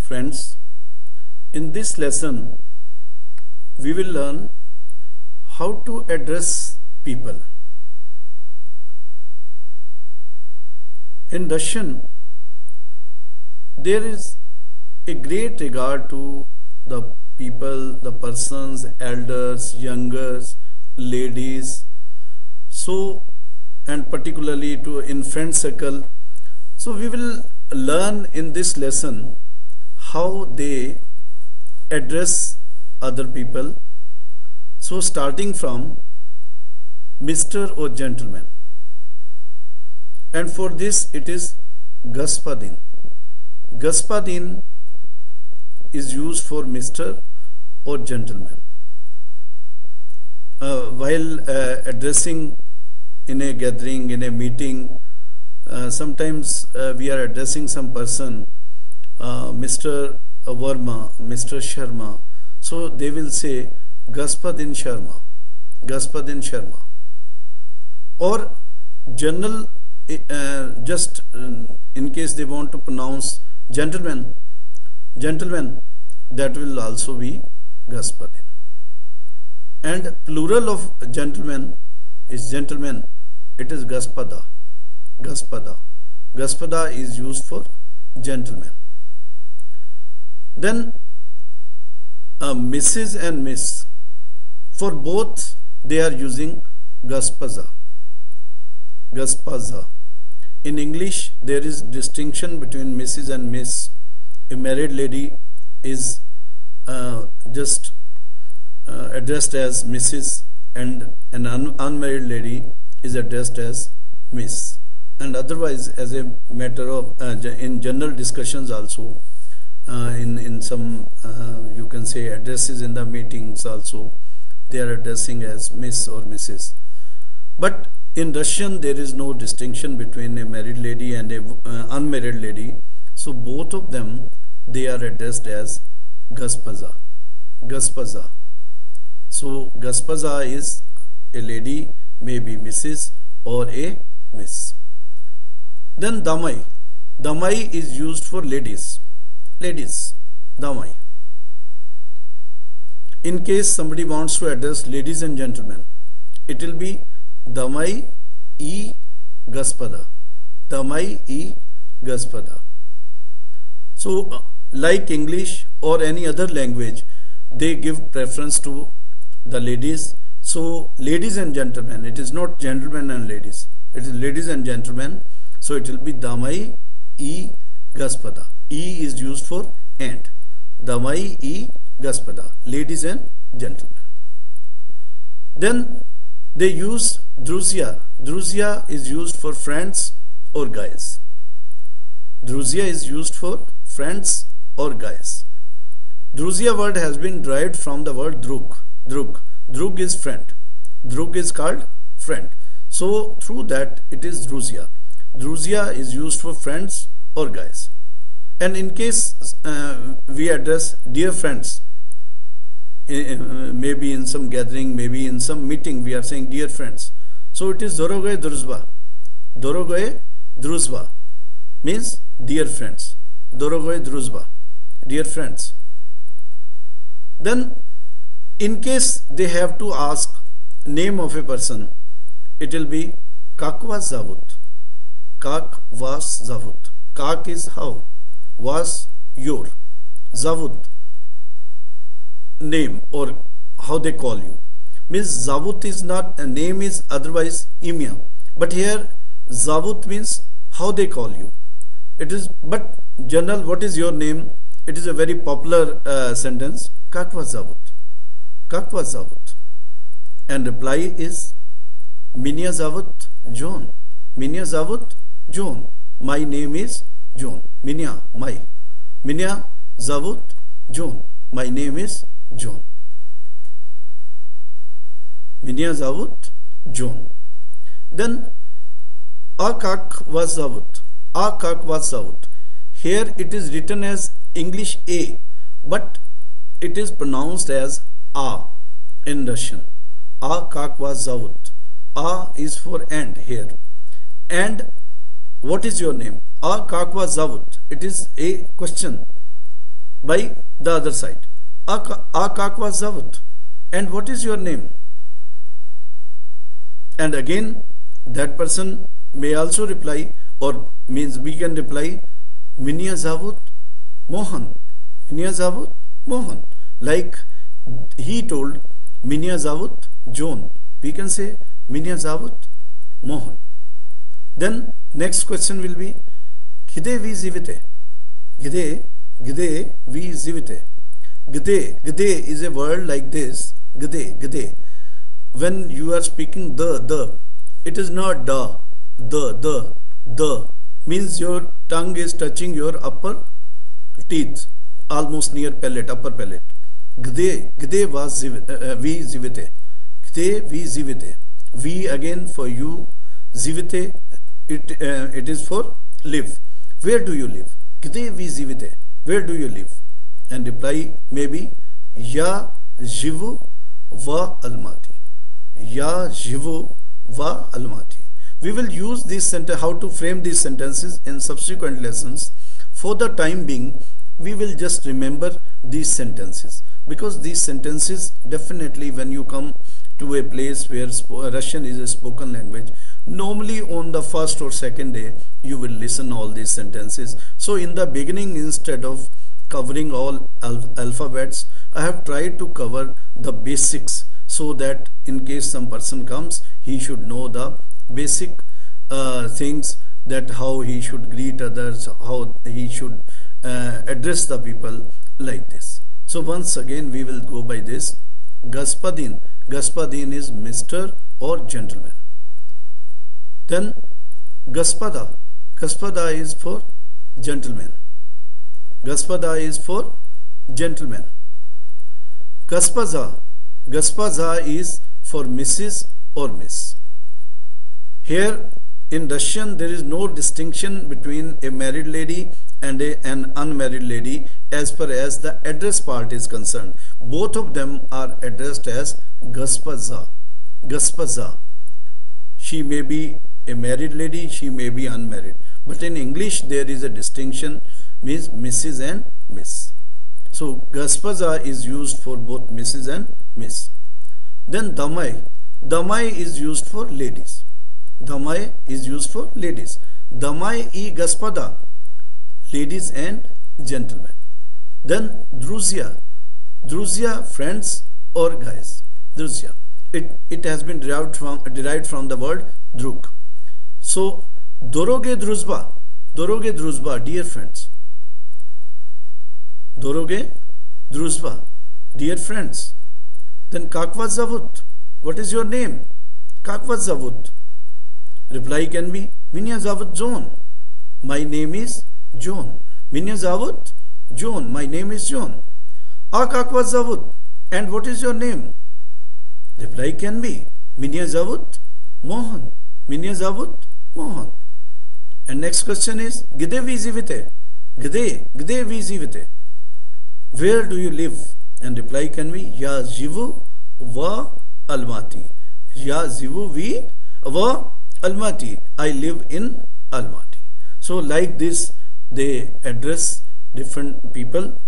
Friends, in this lesson we will learn how to address people. In Russian, there is a great regard to the people, the persons, elders, youngers, ladies, and particularly in friend circle. So we will learn in this lesson how they address other people. So starting from Mr. or gentleman, and for this it is Господин. Господин is used for Mr. or gentleman. While addressing in a gathering, in a meeting, sometimes we are addressing some person, Mr. Verma, Mr. Sharma. So they will say Господин Sharma, Господин Sharma. Or general, just in case they want to pronounce gentleman, that will also be Господин. And plural of gentleman is gentleman, it is Gospoda. Gospoda is used for gentleman. Then Mrs. and Miss, for both they are using Госпожа. In English there is distinction between Mrs. and Miss. A married lady is just addressed as Mrs. and an unmarried lady is addressed as Miss. And otherwise, as a matter of in general discussions also, in some you can say addresses in the meetings also, they are addressing as Miss or Mrs. But in Russian there is no distinction between a married lady and a unmarried lady. So both of them, they are addressed as Госпожа. So Госпожа is a lady, maybe Mrs. or a Miss. Then Damai. Damai is used for ladies. Damai. In case somebody wants to address ladies and gentlemen, it will be Damai I Gospoda. Damai I Gospoda. So like English or any other language, they give preference to the ladies. So ladies and gentlemen, it is not gentlemen and ladies, it is ladies and gentlemen. So it will be Damai I Gospoda. I is used for and. Damai I Gospoda, ladies and gentlemen. Then they use Druzia. Druzia is used for friends or guys. Druzia is used for friends or guys. Druzia word has been derived from the word drug. Drug is friend. Drug is called friend. So through that it is Druzia. Druzia is used for friends or guys. And in case we address dear friends, maybe in some gathering, maybe in some meeting, we are saying dear friends. So it is Dorogoye Druzba. Dorogoye Druzba means dear friends. Dorogoye Druzba, dear friends. Then in case they have to ask name of a person, it will be Kak vas zavut. Kak vas zavut. Kak is how, was your, zavut name or how they call you. Means zavut is not a name, is otherwise imya, but here zavut means how they call you. It is, but general, what is your name? It is a very popular sentence. Kak vas zavut. Kak vas zavut. And reply is Minya zavut John. Minya zavut John. My name is John. Minya, my. Minya zavut John. My name is John. Minya zavut John. Then A kak vas zavut. A kak vas zavut. Here it is written as English A, but it is pronounced as A in Russian. A kak vas zavut. A is for and here. And what is your name? A kak vas zavut. It is a question. by the other side. Akakwa Zavut. And what is your name? And again that person may also reply, or means we can reply, Minya Zavut Mohan. Minya Zavut Mohan. Like he told Minya Zavut John. We can say Minya Zavut Mohan. Then next question will be Gide vi zivite. Gide vi zivite. Gide is a word like this. Gide. When you are speaking the, it is not the means your tongue is touching your upper teeth, almost near palate, upper palate. Gde was vi zivite. Gde vi zivite. Vi again for you, zivite it is for live. Where do you live? Gde vi zivite. Where do you live? And reply maybe Ya jivu va Almaty. Ya jivu va Almaty. We will use this sentence, how to frame these sentences in subsequent lessons. For the time being, we will just remember these sentences, because these sentences definitely, when you come to a place where Russian is a spoken language, normally on the first or second day you will listen all these sentences. So in the beginning, instead of covering all alphabets, I have tried to cover the basics, so that in case some person comes, he should know the basic things, that how he should greet others, how he should address the people, like this. So once again we will go by this. Gaspadin. Gaspadin is Mr. or gentleman. Then Gaspada. Gaspada is for gentleman. Gaspada is for gentleman. Gaspaza. Gaspaza is for Mrs. or Miss. Here in Russian there is no distinction between a married lady and an unmarried lady as far as the address part is concerned. Both of them are addressed as Gaspaza. Gaspaza. She may be a married lady, she may be unmarried. But in English there is a distinction, means Mrs. and Miss. So Gaspaza is used for both Mrs. and Miss. Then Damai. Damai is used for ladies. Damai is used for ladies. Damai I Gaspada, ladies and gentlemen. Then Druzia. Druzia, friends or guys. Druzia. It has been derived from the word druk. So Doroge Druzba. Doroge Druzba, dear friends. Doroge Druzba, dear friends. Then Kakva Zavut. What is your name? Kakva Zavut. Reply can be Minya Zavut John. My name is John. Minya Zavut John. My name is John. Kakva Zavut. And what is your name? Reply can be Minya Zavut Mohan. Minya Zavut Mohan. And next question is Gde vi zivite. Gde vi zivite. Where do you live? And reply can be Ya jivu va Almaty. Ya jivu vi va Almaty. I live in Almaty. So like this they address different people.